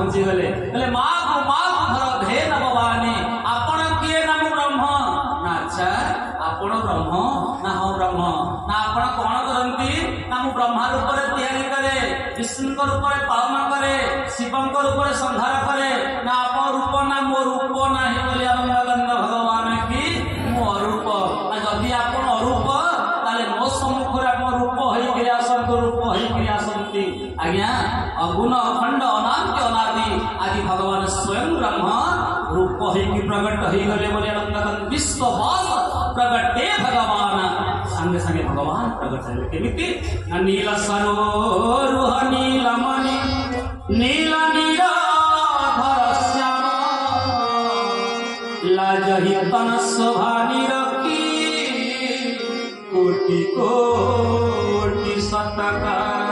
पहुंची गले बोले माँ को धर भे नवानी आपण किए नाम ब्रह्म ना अच्छा आपण ब्रह्म ना हाँ ब्रह्म ना आपण कौन करती ना मु ब्रह्मा रूप तैयारी करे विष्णु रूप पालन करे शिव रूप संहार करे ना आप रूप ना मो रूप ना ही बोली आनंद भगवान की मो अरूप ना जदि आप अरूप ताले मो सम्मुख आप रूप होकर आसतु रूप होकर आसती आज्ञा अगुण अखंड अनाद्य अनादि आदि भगवान स्वयं ब्रह्म रूप होकर प्रकट हो गले बोली आनंद विश्ववास प्रगटे भगवान संगे संगे भगवान प्रगट है केमिति नील सरोरुह नीलमणि नील नीराधर श्याम लाजहि तन शोभा निरखी कोटि कोटि शतकार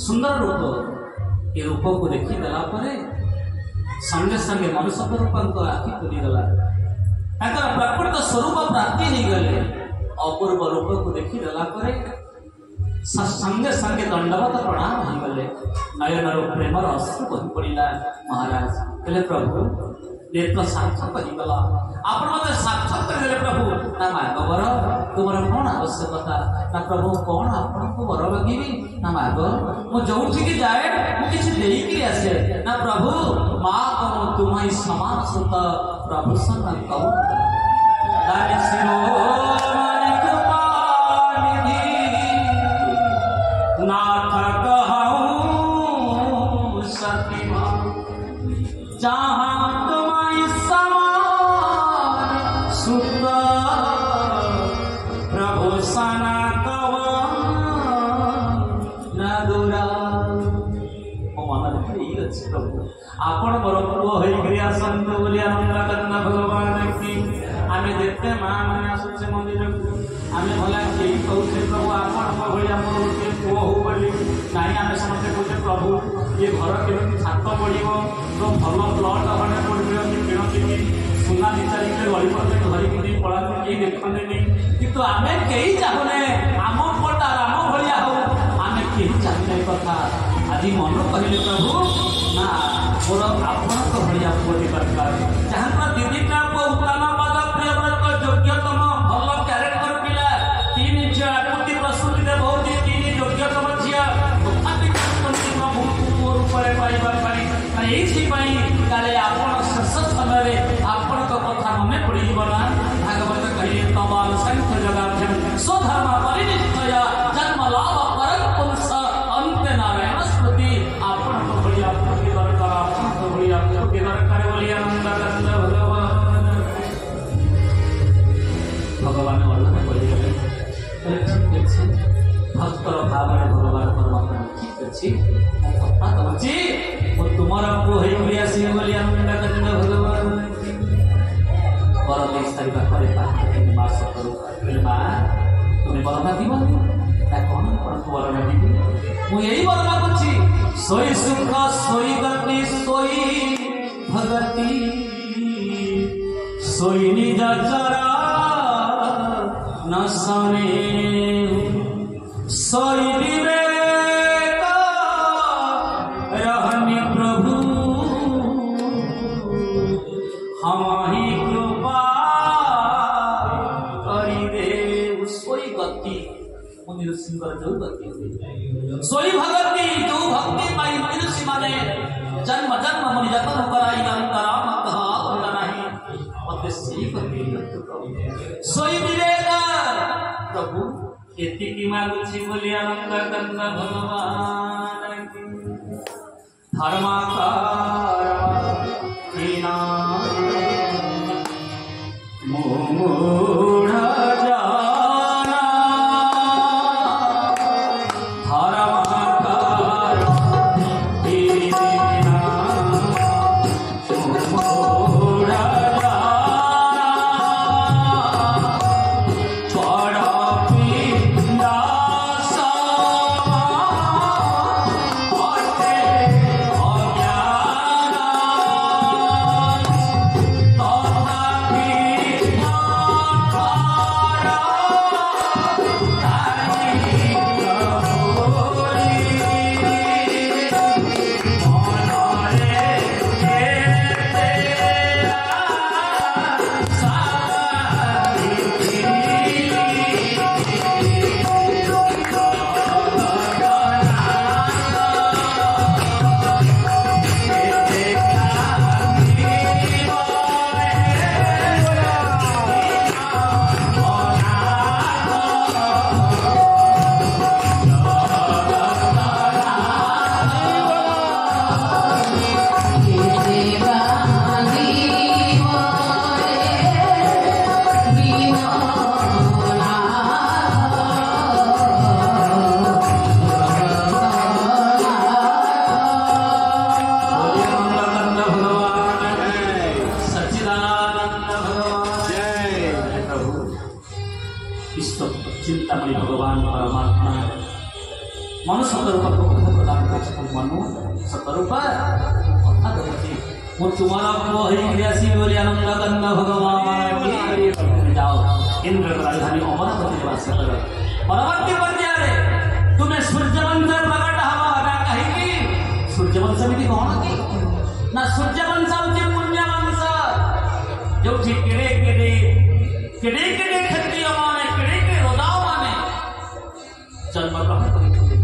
सुंदर रूप ये रूप को देखी देला परे संगे संगे मनुष्य रूप आखि खुली गला प्रकृत स्वरूप प्राप्ति नहीं गले अपूर्व रूप को देखी देला परे संगे संगे दंडवत प्रणाम हो गले नयन प्रेमर अश्रु बही पड़ा महाराज कहले प्रभु नेत्र सार्थक होगला आपण मत सार्थक करदेले प्रभु ना मागवर तुमर कौन आवश्यकता ना प्रभु कौन आपण को वर मागिबी ना माग मु जोठी की जाए मु किछ देई की आसे ना प्रभु मां को तुम्हारी समान सुत प्रभु सन कहू दानि शिरोमणि कृपा निधि नाथ कहूं सतीमा जहां आपण मोर पुओ होई आसंत बोली आनंद भगवान की आमे देखते माँ मैंने आसुचे मंदिर को आमे भला के कहूचे प्रभु आपण भलिया मोर गोटे पुओ हो बोली नहीं आमे समस्त कहते प्रभु ये घर केମିତି छात पड़िबो तो भल ब्लड हणे पड़िबो कि किणती सुना विचारी के गली पड़ते धरिक नहीं पड़ाते केही देखते नहीं किंतु आमे केही चाहुने आम पटा राम भलिया हो आमे केही चाहुने कथा आज मन कहले प्रभु ना मोर आपण तो भलिया पुओटी दरकार जहाँ दीदी उत्तम पद प्रियव्रत योग्यतम भल क्यारेक्टर पिला तीन झील आकृति प्रस्तुति दे बहुत तीन योग्यतम झील तथापि प्रभु पुओ रूप काले आपण शेष समय आपण तो कथा मन पड़ना भागवत कहे तमाल संख्य जगाभ्यम स्वधर्म परिनिष्ठय जन्म लाभ परम पुरुष अंत नारायण स्मृति आपण तो भलिया पुओटी दरकार आपण तो भलिया पुओटी दरकार बोली आनंद भगवान भगवान वर्णन कर भक्तर भाव भगवान परमात्मा ठीक अच्छी कथा कौची तुमर पुओ होई आसी बोली आनंद भगवान बर देश तारी पाखे मास करू तुम्हें बर मागिबनी कौन कौन बर मागिबी मु यही बर मागुची सोई सुख सोई गति सोई भगति सोई निज चरा न सने सोई विवेक रहनी प्रभु हम ही कृपा करी दे सोई गति मुनि ऋषिंकर जो गति सोई भगति जो भक्ति पाई मुनि ऋषि माने जन्म जन्म मुनि जतन कराई अंतराम कहा नहीं मत सही गति सोई विवेक प्रभु एति की मागुछि बोली आनंद कंद भगवान की धर्माकार हीना मूढ़ जाना धर्माकार हीना मूढ़ जाना बड़ा पिंडा समा चिंतामणि भगवान परमात्मा मन सतरूप प्रदान कर मनु सतरूप कथा करुची मु तुमारा पुओ आसी बोली आनंद कंद भगवान जाओ इंद्र राजधानी अमरावती निवास कर परवर्ती पर्याय तुम्हें सूर्यवंश प्रकट हवा ना कहीं सूर्यवंश में कौन की ना सूर्यवंश होची पुण्य वंश जो केड़े केड़े केड़े केड़े क्षत्रिय माने केड़े केड़े रोदाओ माने जन्म ग्रहण करिथिले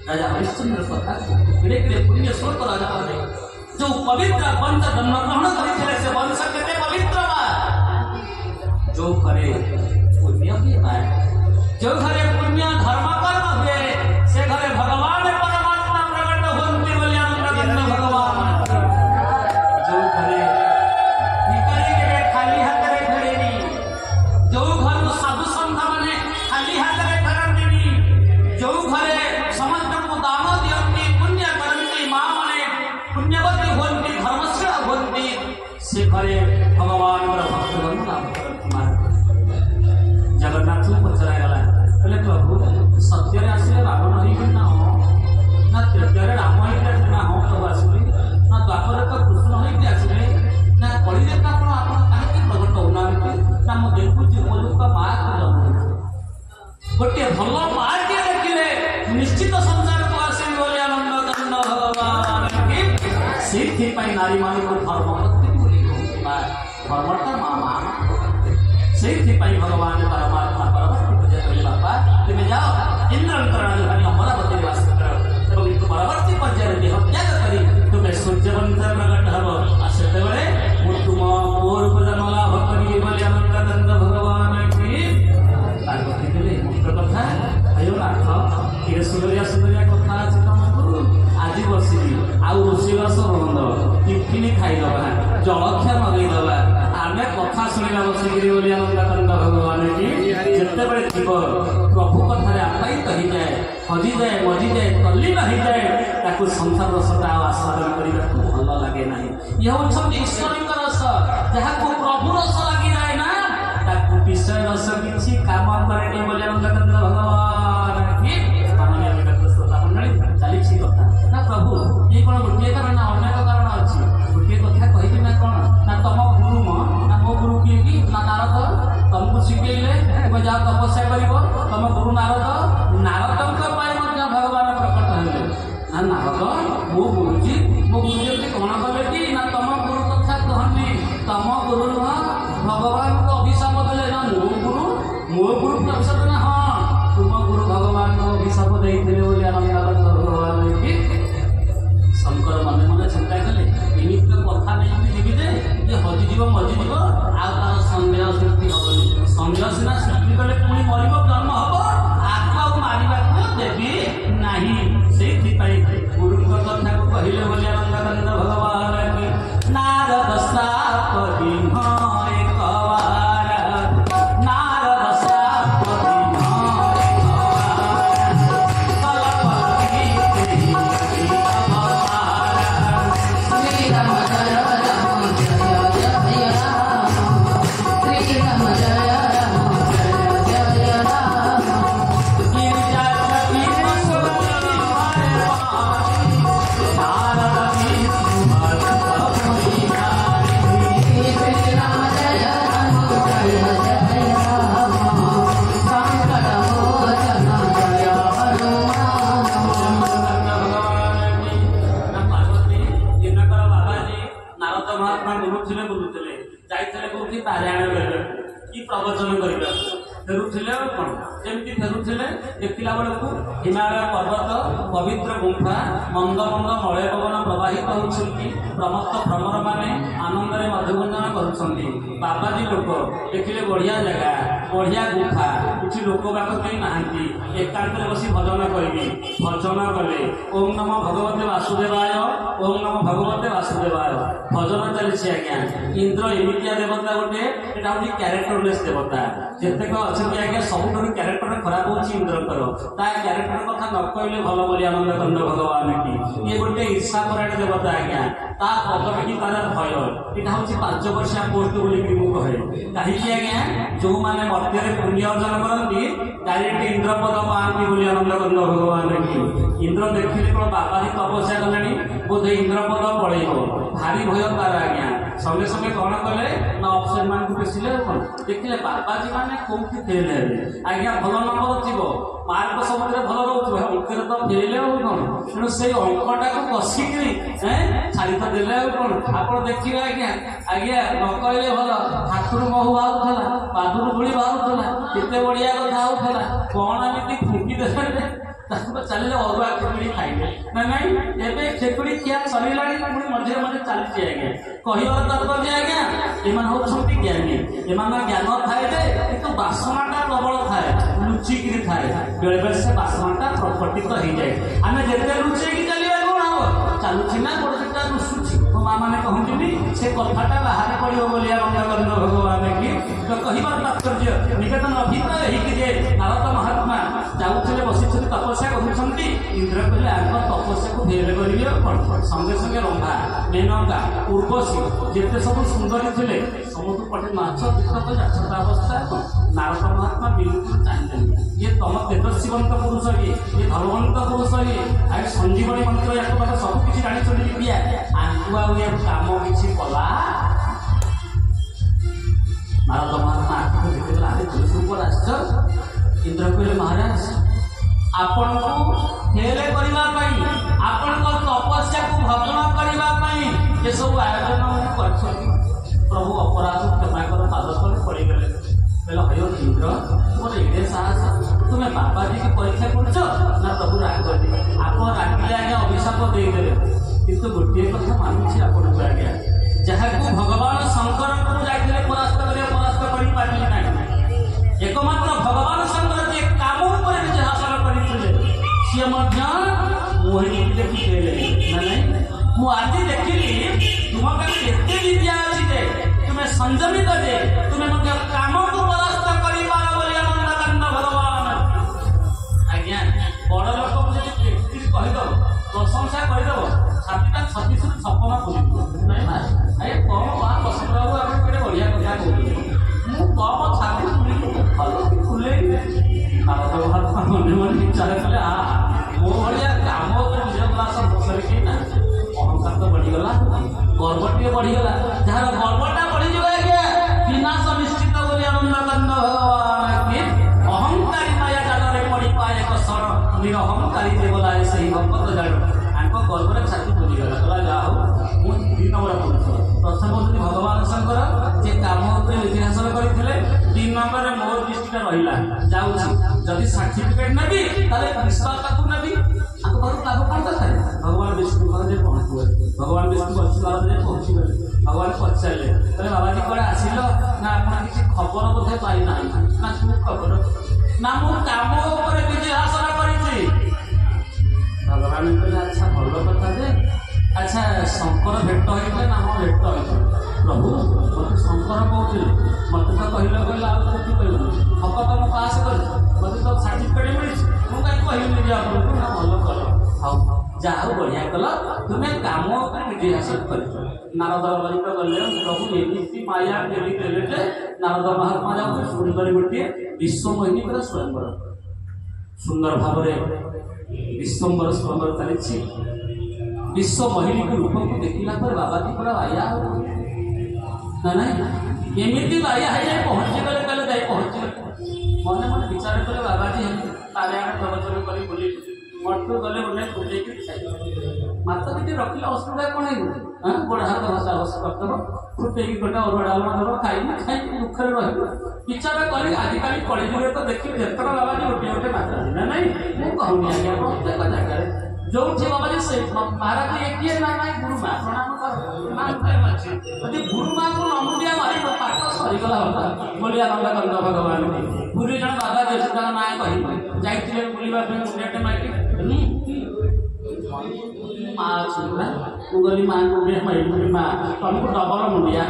राजा हरिश्चंद्र कथा केड़े केड़े पुण्य स्वर्ग राजा माने जो पवित्र वंश जन्म ग्रहण करिथिले से वंश केते पवित्र बा जो करे पुण्य भी पाए जो घरे पुण्य धर्म कर्म हुए से घरे भगवान परमात्मा प्रकट होते बोली आनंद भगवान जो घरे भिखारी के खाली हाथ रे फेरेनी जो घर साधु संत माने खाली हाथ रे फेरंती जो घरे समस्त को दान दियंती पुण्य करंती मां माने पुण्यवती होंती धर्मशील होंती से घरे भगवान भक्त लाभ करती जगन्नाथ पचरा गला बोले प्रभु सत्य आसले रावण हो ना हो ना तृतीय राम हो ना हो प्रभु आसले ना द्वापर तो कृष्ण हो आसले ना कली देवता आप कहीं प्रकट होना ना मुझे देखुची मो लोक माँ को गोटे भल माँ टे देखिले निश्चित संसार को आसे बोले आनंद कंद भगवान से नारी मान धर्म धर्मटा माँ माँ से भगवान परमात्मा परवर्ती पर्याय बापा तुम्हें जाओ इंद्र राजधानी अमरावती निवास कर परवर्ती पर्याय देह त्याग करी तुम्हें सूर्यवंश प्रकट हम से तुम मो रूप जन्म लाभ करी बोले आनंद भगवान की पार्वती देले मुख्य कथा आयो नाथ ये सुंदरिया सुंदरिया कथा अच्छे तुमको आज बसि आउ रोषेबास बंद टिफिन खाईदबा जलखिया मगईदबा आमे कथा शुणा बसिकी बोली आनंद भगवान की जिते बड़े जीव प्रभु कथार आपायित हो जाए हजि जाए मजि जाए तल्लीन हो जाए ताकू संसार रसटा आस्वादन करने को भल लगे ना ये हूँ ईश्वर रस जहाँ को प्रभु रस लगी जाए ना ताकू विषय रस किसी काम करे बोली आनंद भगवान की माननीय श्रोता मंडली चली कथा ना प्रभु ये कौन गोटे कारण ना अनेक कारण अच्छी गोटे कथा कहि ना कौन ना तुम गुरु ना मो गुरु किए कि ना नारद तुमको शिखेले तुम जाओ तपस्या कर तुम गुरु नारद नारद भगवान प्रकट हेले ना नारद मो गुरुजी कौन कले कि ना तुम गुरु कथा कहनी तुम गुरु नुह भगवान को अभिशाप देले ना मो गुरु को अभिशाप ना हाँ तुम गुरु भगवान को अभिशाप देते बोली आनंद भगवान की शंकर मन मन चिंता कले एमती तो कथा नहीं लिखिदे जे हजिज मजिज आ तार सन्देह सृष्टि हम सन्देह सीना सृष्टि कले पुणी मर जन्म हम आत्मा को मारे देवी नहीं से गुरु कथा को कहले बोली आनंद भगवान की नारद साप प्रवचन करने फेरुले कौन जमी फेरुले देखला बेलू हिमालय पर्वत पवित्र गुंफा मंद मंद मलय पवन प्रवाहित होती प्रमत्त भ्रमर मैंने आनंद मधुगंजन कर बाबाजी लोक देखिले बढ़िया जगह बढ़िया गुंफा किसी लोक बाक कहीं नहांती एकांत बसी भजन करी भजन कले ओम नमो भगवते वासुदेवाय ओम नमो भगवते वासुदेवाय भजन चली आज्ञा इंद्र एमितिया देवता गोटे एटा हूँ क्यारेक्टरलेस देवता जितेक अच्छा आज्ञा सब क्यारेक्टर खराब हो इंद्रकर ता क्यारेक्टर कथा न कहले भल बोली आनंद कंद भगवान की ये गोटे ईर्षा परायण देवता आज्ञा ता पद कि तार भय यहाँ हूँ 5 वर्षिया पोस्ट बोली कहे कहीं आज्ञा जो मैंने भक्ति पुण्य अर्जन करती डायरेक्ट इंद्रपद पाती बोली आनंदकंद भगवान की इंद्र देखिले कौन बाबा ही तपस्या कले बोधे इंद्रपद पड़ेब भारी भय तार आज्ञा संगे संगे कौन कले ना अफसर मान पेशिले कौन देखिले बाबाजी मैंने कौटी फेल है आज्ञा भल नंबर थी मार्क सब भल रोचे अंक तो फेल हो कौन तेणु से अंकटा को कषिक छाड़ी तो देले कौन आप देखिए आज्ञा आज्ञा न कहले भल हाथरू महू बाहर पादुर धूली बाहर केते बढ़िया कथा होता कौन एमती फुंकी देते चलिए अरुआ खेकुड़ी खाइबे ना नाई एबे खेकुड़ी खिया सरीला पुणी मझे मझे चलती आज्ञा कहबार तात्पर्य आज्ञा एमान होउछंती ज्ञानी एमान ज्ञान थाए जे किंतु बासनाटा प्रबल थाए लुचिकी थाए बेले बेले से बासनाटा प्रकटित हो जाए आम जिते लुचेकी चलिए कौन हम चलुची ना गोटा लुचुची तो माँ मैंने कहती से कथाटा बाहर पड़ो बोली आनंदकंद भगवान की तो कहबार तात्पर्य निकेतन अभिप्राय है नारद महात्मा जाऊे बसी तपस्या कर इंद्र कहले आग तपस्या को फेल कर संगे संगे रंभा मेनका उर्वशी जिते सब सुंदरी थे समस्त पटे नाच गीत कर अवस्था नारद महात्मा बिल्कुल चाहिए ये तम तेजस्वीवंत पुरुष ये धर्मवंत पुरुष ये संजीवनी मंत्र या सब किसी जानी दिया आंकु आ काम किसी कला नारद महात्मा आंखु देखा आगे तुलसी ऊपर आश्चर्य इंद्र कहले महाराज आपण को फेल करने आपण तपस्या को भग्न करने ये सब आयोजन कर प्रभु अपराध क्षमा कर पाद तले पड़गले बोले हयो इंद्र मोर एडे साहस तुम्हें बाबाजी की परीक्षा कर ना प्रभु राग कर आप रागिले आज्ञा अभिशाप देदेले किंतु गोटे कथा मानुची आपको आज्ञा जहाँ को भगवान शंकर को जाइए परास्त कर पारे ना एकमात्र भगवान शंकर जे काम पर निज हासिल करते सी मोहिनी देखिले ना मु आज देखिली तुम केते विद्या अच्छी तुम्हें संयमित जे तुम्हें काम को परास्त कर आनंदकंद भगवान आज्ञा बड़ लोक कहीदेव प्रशंसा करदेव छातीटा 36 पूरी ना अरे कम बात बस बाबू आप बढ़िया कथा कहते मु कम छाती भल खुले नारद महात्मा मन मन विचार कले मो भाया काम निज क्लास बसर कि ना अहंकार तो बढ़ीगला गर्वटे बढ़ीगला जार गर्वटा बढ़ी आज्ञा विनाश निश्चित बोली आनंदकंद भगवान की अहंकारी माया जाल पड़ी पाए एक क्षण निरहंकारी जे गला से भक्त जान आंक गर्वर छाती बुझीगला कहला जा हो मु 2 नंबर पुरुष प्रथम होती भगवान शंकर जे काम निधि हासिल करते 3 नंबर मोर दृष्टि रहा जाऊँगी सर्टिफिकेट नेबी विश्वास नेबी लाभ कौन दरकार भगवान विष्णु घर पहुँचे भगवान विष्णु वसुधारे पहुँची गले भगवान पचारे कहले बाबाजी कड़े आसिल ना आप किसी खबर बोधे पाई ना ना खबर ना मु काम विजय हासिल कर भगवान कहले अच्छा भल कथा जे अच्छा शंकर भेट होते ना हाँ भेट हो प्रभु मत शंकर कहते मत तो कहले कहले आप कहल हक तो पास कर मत तो सर्टिफिकेट मिली मुझे कहली आपको ना भल कल हाँ जाओ बढ़िया कल तुम्हें काम विजय हासिल कर नारद ललित गले प्रभु एमती माया देवी देले नारद महात्मा जाऊ सुंदर गोटे विश्वमोहिनी स्वयंवर सुंदर भाव विश्वम्बर स्वयंवर चली विश्व मोहिनी के रूप को देखला पर बाबाजी पूरा आया ना नहीं एमती बाया है पहुंची गले कहले जाए पहुंची मन मन विचार कले बाबाजी तारे आने प्रवचन करी बोली मठ गले उन्हें पूजे माता दीदी रखिले असुविधा कौन है गोड़ हाथ घसा घस करदेव फुटे गोटे अरुआ डालमा देव खाई खाई दुखे विचार कर आजिकल कलिजुगे तो देखिए जितना बाबाजी गोटे गोटे माता ना नहीं मुझे कहूनी आज्ञा प्रत्येक जगह जो बाबाजी से महाराज एक ना ना गुरु माँ प्रणाम कर गुरु माँ को नमुदिया मारी पाठ सरीगला बोली आनंदकंद भगवान पूरी जन बाबा देशा ना कह जाइए बुलवाई मुंडियाटे माइक माँ अच्छी गली माँ मुंडिया माइक माँ तुमको डबल मुंडिया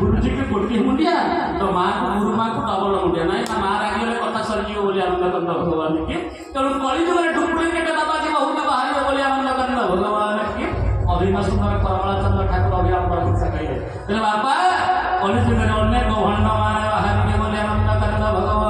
गुरुजी की गोटी मुंडिया तो माँ गुरु माँ को डबल मुंडिया ना माँ रागे कथा सरीज बोली आनंदकंद भगवान की तेणु कलिजुगे डुप्लिकेट बाबाजी बहुत बाहर बोली आनंदकंद भगवान की अभिनव सुंदर करमला चंद्र ठाकुर अभिराम प्रभु से कहे बाबा कलिजुगे अनेक भंड मान बाहर बोली आनंदकंद भगवान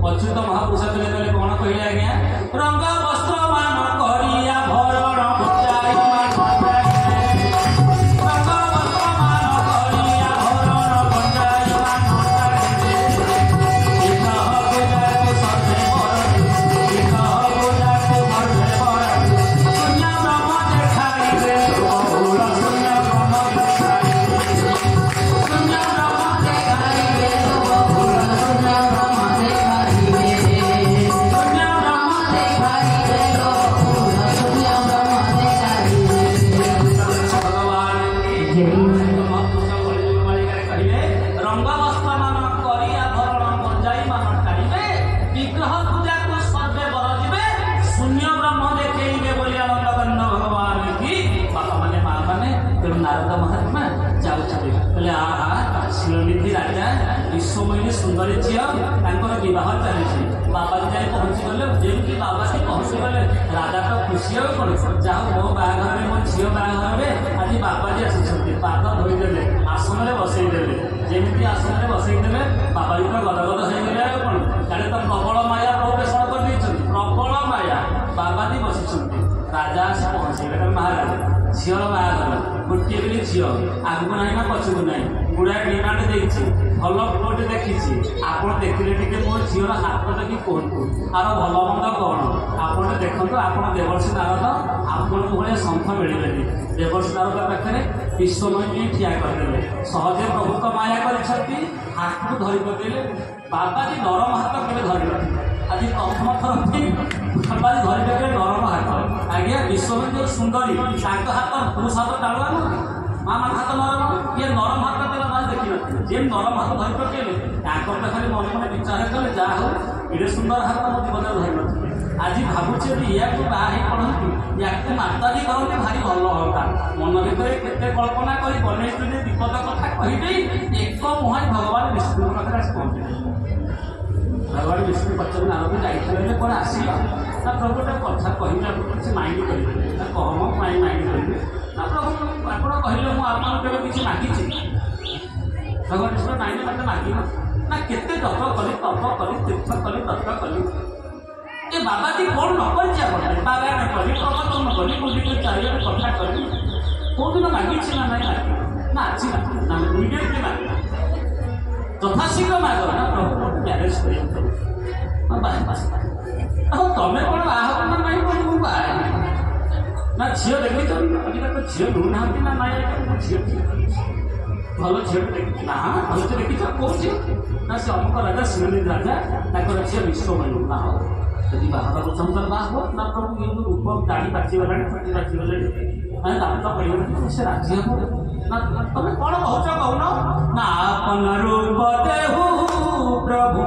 अच्युत महापुरुष कहले कौन कहले आज्ञा रंग वस्त्र मान करिया भरण बुझाई मान रंग वस्त्र मान करिया भरण बुझाई मान शिरोमणि सुंदर झील बह चली बाबा जाए पहुँची गले जमी बाबा से पहुँची गले राजा तो खुशी हो कौन जहाँ मो बाहर मो झी बाहर में आज बाबा जी आसी पाद धोईदे आसन में बसईदे जमी आसन में बसईदे बाबा जी तो गदगद हो गले कौन जाने तो प्रबल माया प्रवेशन कर प्रबल माया बाबा जी बसी राजा आसी पहुँचे महाराज झीर बाहर गोटे बोली झी आगू ना ना पछू ना गुड़ाए डिमांड देखी भल पुओटे देखी आप देखिले टे मो झीर हाथ देखिए कहतु आर भल मंद कौन आप देखो आप देवर्षि नारद आपको भाई शंख मिले देवर्षि नारद पाखे विश्वमयी ठिया करदे सहजे प्रभु तो माया कर हाथ को धरी पकड़े बाबाजी नरम हाथ केवे धरी आज प्रथम थर बाबाजी धरी पकड़े नरम हाथ आज्ञा विश्वमयी जो सुंदरी हाथ पुरुष हाथ टाणुआ माँ हाथ नरम ये नरम हाथ देला बाज देखी जे नरम हाथ धरी पकड़े खाली मन मन विचार कले जहाँ हो ये सुंदर हाथ मो जीवन धरी नथिले आज भावुचे या बाहर पढ़ती या माताजी करते भारी भल होता मन भर केते कल्पना कर गणेश विपद कथा कही एक मुहां भगवान विष्णु पाखे आस पहुँचे भगवान विष्णु पचार नारद जाइए कौन आसला ना प्रभु कथा कहले किसी माइंड करेंगे ना कहम माइंड करेंगे ना प्रभु आप कहले मुझे किसी मागिची भगवान विष्णु नाइन मत मागिन ना केते जप कली तप कली तीर्थ कली तत्व कली ये बाबाजी कौन न कर पारायण कली प्रवचन कली बुलिक चारिआडे कथा कली कौ दिन मागी ना ना ना अच्छी ना इमिडिएटली माग यथाशीघ्र माग ना प्रभु मैरेज कर तमें कौन बाहर ना नहीं बोल मुझे ना झील देखी तो झील मिलूना ना ना झील भल झील देखी ना भल से देखी कौन झील ना से अमुक राजा शिरोमणि राजा झील विश्वमयी ना हो यदि बाहर चाहूँ बाह ना प्रभु ये जो रूप दाढ़ी पाचिगला छुट्टी पाचिगले दाम तो पड़े से राजी हम ना तुम कौन कौच कौन ना आपन रूप देहु प्रभु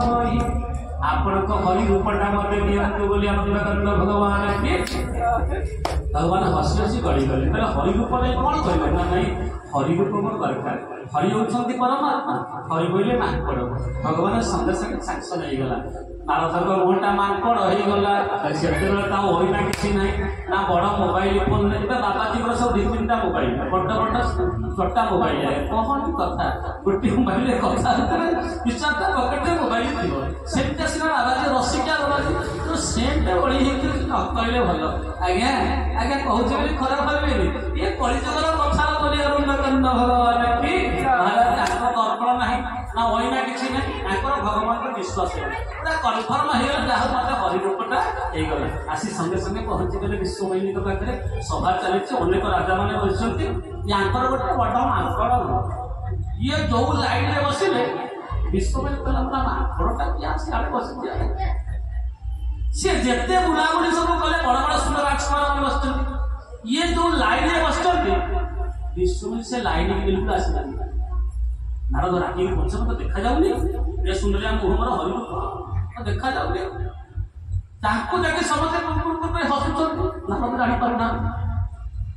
आपण हरि रूपटा मत दिंतु बोली भगवान भगवान हसी हसी गड़ी गले हरि रूप नहीं कौन करेंगे ना नहीं हरि रूप मोर दरकार हरि होती परमात्मा हरि बोले मांकड़ भगवान संगे संगे सांसन होगा नारद मुहटा मांकड़ होगा से होना किसी ना ना बड़ मोबाइल फोन बाबाजी सब दी तीन मोबाइल बड़ बड़ छोटा मोबाइल है कौन कथा गोटे मोबाइल कथा चार्टा पकेट मोबाइल थी सेमती सीना बाबाजी रसिका बाबाजी तो सेमटा बड़ी कहले भल आज्ञा आज्ञा कहूँ खराब भावे ये कलिजुगर कथा बोली भगवान की तर्पण ना ना वहीना किसी ना भगवान को विश्वास पूरा कनफर्म हो जहाँ मत हरिरूपटा होगा आसी संगे संगे पहुँची गले विश्वमयी पाखे सभा चली अनेक राजा मैंने बसते यार गोटे बड़ मांकड़ ये जो लाइन में बसिले विश्वमयी कहला पूरा मांकड़टा किए सियाड़े बस सी जिते बुलाबुली सब कले बड़ बड़ सुंदर राजकुमार मैंने बसते ये जो लाइन में बसते विश्वमयी से लाइन बिल्कुल आसला नारद राखी पहुंचे मत देखा जाऊनी ये सुंदरिया मुहर हरिरूप देखा जाऊनी देखिए समझे हसुच्च नारद जापार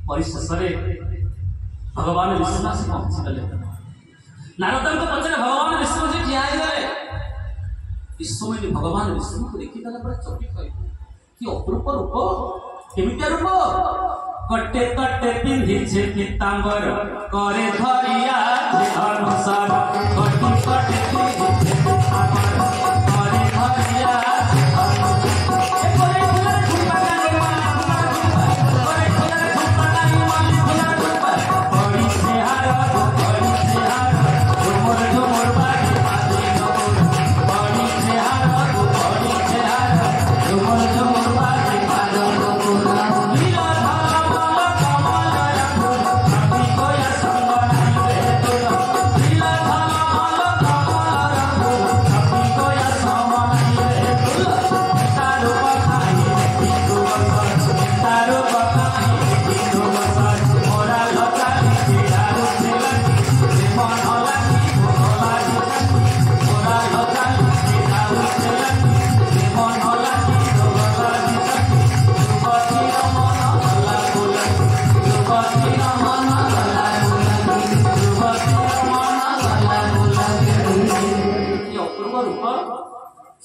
परिशेष भगवान विष्णु आसी पहुंची गले नारद पचारे भगवान विष्णु से ठिया गले विश्वमयी भगवान विष्णु को देखीदेला चकित कि अपूर्व रूप केमितिया रूप कटे कटे पिंधि पीतांबर करे धरिया अनुसार कटे कटे पिंधि पीतांबर करे धरिया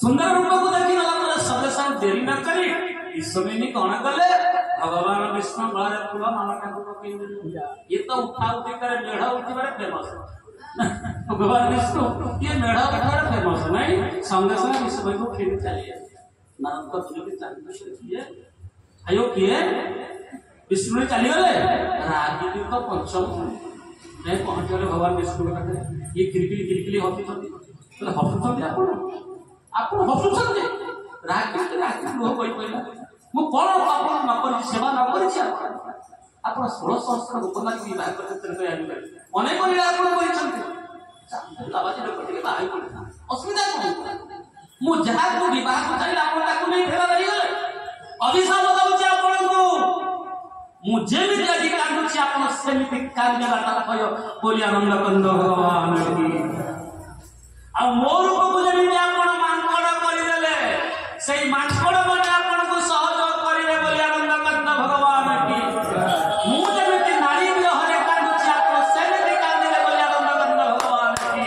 सुंदर रूप को देखी गला सबे सब देरी न करी ईश्वरी कौन कले भगवान विष्णु बड़े पूरा मामा ठाकुर ये तो उठा उठी करे मेढ़ा उठी बड़े फेमस भगवान विष्णु ये मेढ़ा उठा फेमस नहीं संगे संगे विश्व को खेल चलिए नारद को सुन के चाहिए आयो किए विष्णु चली गले रागी दिन तो पंचम नहीं पहुंच गए भगवान विष्णु के पाखे ये किरकिली हसुଛନ୍ତି तो हसुଛନ୍ତି ଆପଣ ହସୁଛନ୍ତି ରାଗି ଲୁହ କହି କହିଲା ମୁଁ କଣ ଆପଣ ନ କରିଛି ସେବା ନ କରିଛି ଆପଣ 16 ସହସ୍ର ଉପନାରୀ ବିବାହ କରିଥିଲେ ମନେ କରିଲେ ଆପଣ କହିଛନ୍ତି ଲାବାଜି ଲୋକ ଟିକେ ବାହାରି ପଡ଼ିଲା ଅସୁବିଧା କଣ ମୁଁ ଯାହାକୁ ବିବାହକୁ ଚାହିଁଲେ ଆପଣ ତାକୁ ନେଇ ଫେରା ଦେଇଗଲେ ଅଭିଶାପ ଦଉଛି ଆପଣଙ୍କୁ ମୁଁ ଯେମିତି ଆଜି କାନ୍ଦୁଛି ଆପଣ ସେମିତି କାନ୍ଦିବାଟା ଭୟ ବୋଲି ଆନନ୍ଦ କନ୍ଦ ଭଗବାନ ଆଉ ମୋ ରୂପକୁ ଯେମିତି ଆପଣ ମାଙ୍କଡ଼ କରିଦେଲେ ସେଇ ମାଙ୍କଡ଼ ମାନେ ଆପଣଙ୍କୁ ସହଯୋଗ କରିବେ ବୋଲି ଆନନ୍ଦ କନ୍ଦ ଭଗବାନ କି ମୁଁ ଯେମିତି ନାରୀ ବିରହରେ କାନ୍ଦୁଛି ଆପଣ ସେମିତି କାନ୍ଦିଲେ ବୋଲି ଆନନ୍ଦ କନ୍ଦ ଭଗବାନ କି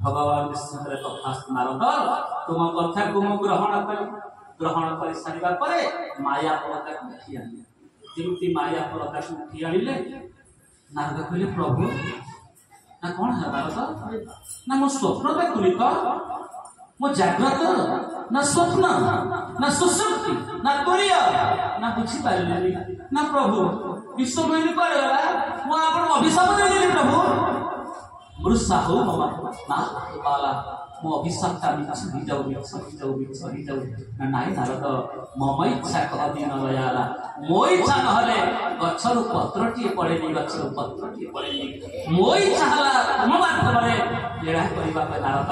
ଭଗବାନ ବିଷ୍ଣୁଙ୍କର ତଥାସ୍ତୁ ନାରଦ ତୁମ କଥାକୁ ମୁଁ ଗ୍ରହଣ କରି ସାରିବା ପରେ ମାୟା ପରତାକୁ ଉଠି ଆଣିଲେ ଯେମିତି ମାୟା ପରତାକୁ ଉଠି ଆଣିଲେ ନାରଦ କହିଲେ ପ୍ରଭୁ ना कौन है नारद ना मो स्वप्न देखुनी तो मो जाग्रत ना स्वप्न ना सुसुप्ति ना तुरीय ना बुझी पारिलेनी ना प्रभु विश्व मोहिनी पर गला मो आपण अभिशाप देली प्रभु मृषा हो ममा ना बाला मो अभिशाप का मिछ जाऊ ना नाई नारद मम इच्छा कह दिन दयाला मो इच्छा नहले गछरु पत्रटी पड़ेनी गछरु पत्रटी पड़ेनी मो इच्छा हला तुम माध्यमरे लीला करबा पे नारद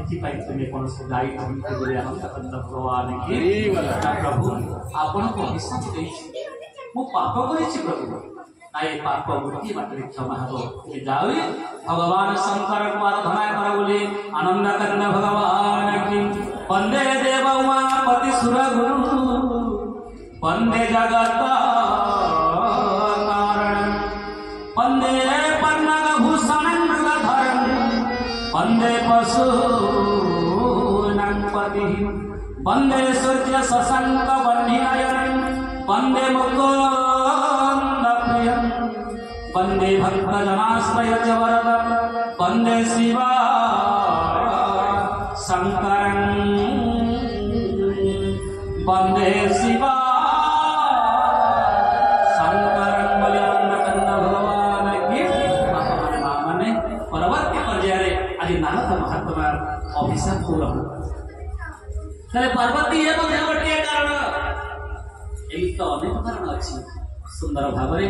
एथि पाई तुमे कोन से गाई धमकी करे हम तकन भगवान की प्रभु आपण को अभिशाप देछि मो पाप करिछि प्रभु नाई पाप बुद्धि बाटरे क्षमा हो जावी भगवान शंकर को आराधना कर बोले आनंद करना भगवान की वंदे देव उमापति सुर गुरु वंदे जगत कारण वंदे पन्नग भूषण मृगधर वंदे पशु नंपति वंदे सूर्य शशांक वह्निनयन वंदे मुकुंद प्रिय वंदे भक्त जनाश्रय च वरदं वंदे शिवा शंकरं वंदे शिवा शंकरं बोले आनंद भगवान की माने परवर्ती पर्याये आज नारद महात्मा अभिशाप पूर्ण तले पार्वती ये मध्य गोटे कारण एई तो अनेक कारण अछि सुंदर भावरे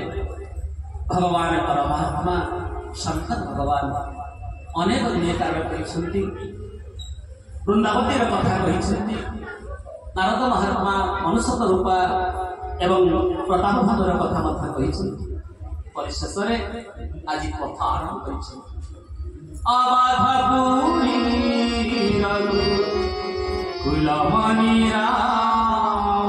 भगवान परमात्मा शंकर भगवान अनेक दिन कार्य करिसंती वृंदावतीर कथा कहिसंती नारद महात्मा मनुष्य रूपा एवं प्रताप भावर कथा मध्य कहिसंती परिशेष रे आज कथा आरंभ करिसंती आबाध पुरी रघु कुलमणि राव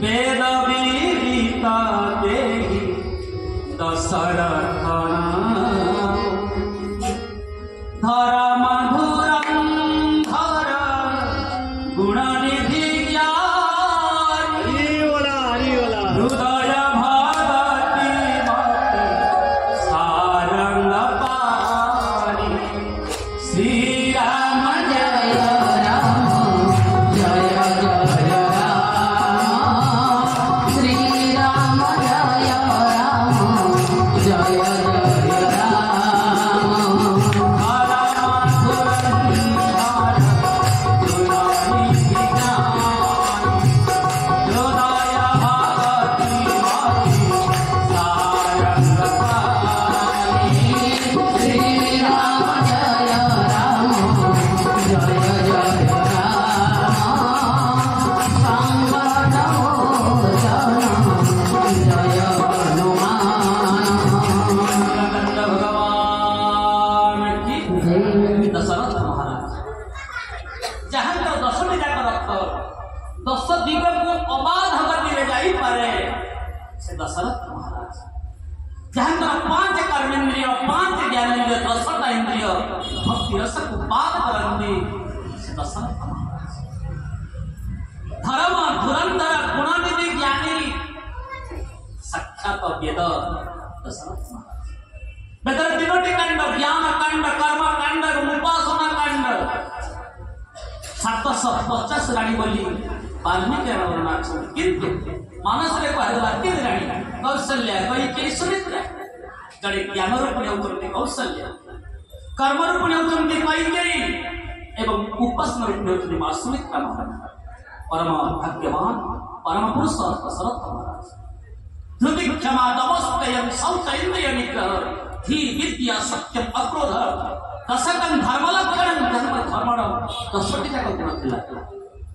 वेद विदिता देहि दशरथ धर मधुरं धर गुणनिधि ज्ञान हृदय भगति मत सारंग पारि श्री राम जय राम जय जय दशरथ महाराज जहां 5 कर्मेंद्रिय 5 ज्ञानेंद्रिय 10 इंद्रिय भक्ति भक्ति रस उत्पाद करंती दशरथ महाराज धर्म धुरंधर गुणानिधि ज्ञानी साक्षात वेद दशरथ महाराज वेदर तीनोटी कांड ज्ञान कांड कर्म कांड उपासना कांड 750 राणी बोली वाल्मीकि वर्णना किंतु मानस रे कहला तीन राणी कौशल्या कई सुमित्रा जड़े ज्ञान रूपिणी होती कौशल्या कर्म रूपिणी होती कैकेयी एवं उपासना रूपिणी होती मां सुमित्रा महाराज परम भाग्यवान परम पुरुष दशरथ महाराज धृति क्षमा दमस्तयं शौचेन्द्रिय निग्रह धी विद्या सत्यम अक्रोध दशकं धर्म लक्षण धर्म धर्मण 10ଟି ଯାକ ଗୁଣ ଥିଲା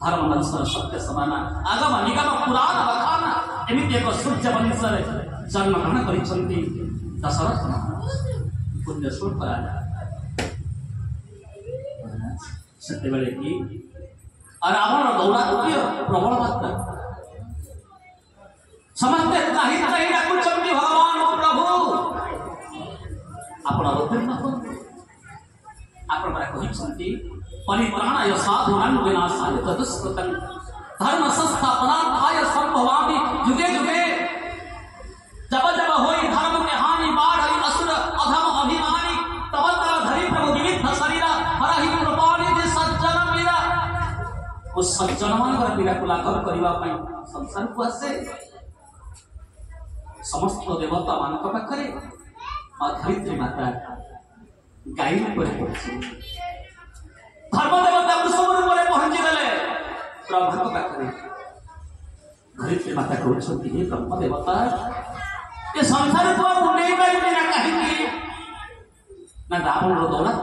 धर्म वंशर सत्य समान आगम निगम पुराण बखान एमती एक सूर्य वंशर जन्म ग्रहण कर दशरथ महाराज पुण्य स्वरूप राजा से कि रावण दौरात्म्य प्रबल मात्रा समस्ते कहीं कहीं डाकुचंती भगवान प्रभु आपण अवतीर्ण आपण कहते परित्राणाय साधूनां विनाशाय तदुष्कृतं धर्म संस्थापनार्थाय संभवामि युगे युगे जब जब होई धर्म के हानि बाढ़ असुर अधम अभिमानी तब तब धरि प्रभु विविध शरीरा हरहि कृपानि दे सज्जन मीरा उस सज्जन मानकर पीड़ा को लाघव करबा पई संसार को आसे समस्त देवता मानक पाखरे मां धरित्री माता गायन करे पड़छि धर्म देवता कुसुम रूप पहुंची गले ब्रह्मा को पाखरे धरित्री माता कहउछंती हे ब्रह्म देवता ये संसार को उन्हें पाइबे ना कहीं ना रावण रो दौलत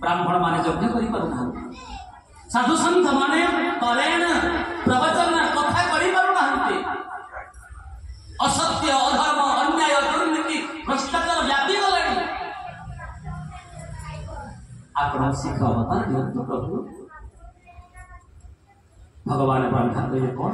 ब्राह्मण माने यज्ञ करि पारुना साधु संत माने करेन प्रवचन कथा करि पारुना असत्य अधर्म अन्याय दुर्नीति भ्रष्टाचार व्यापी गलानी आपण शीघ्र अवतार दियंतु प्रभु भगवान ब्रह्मा कहे कौन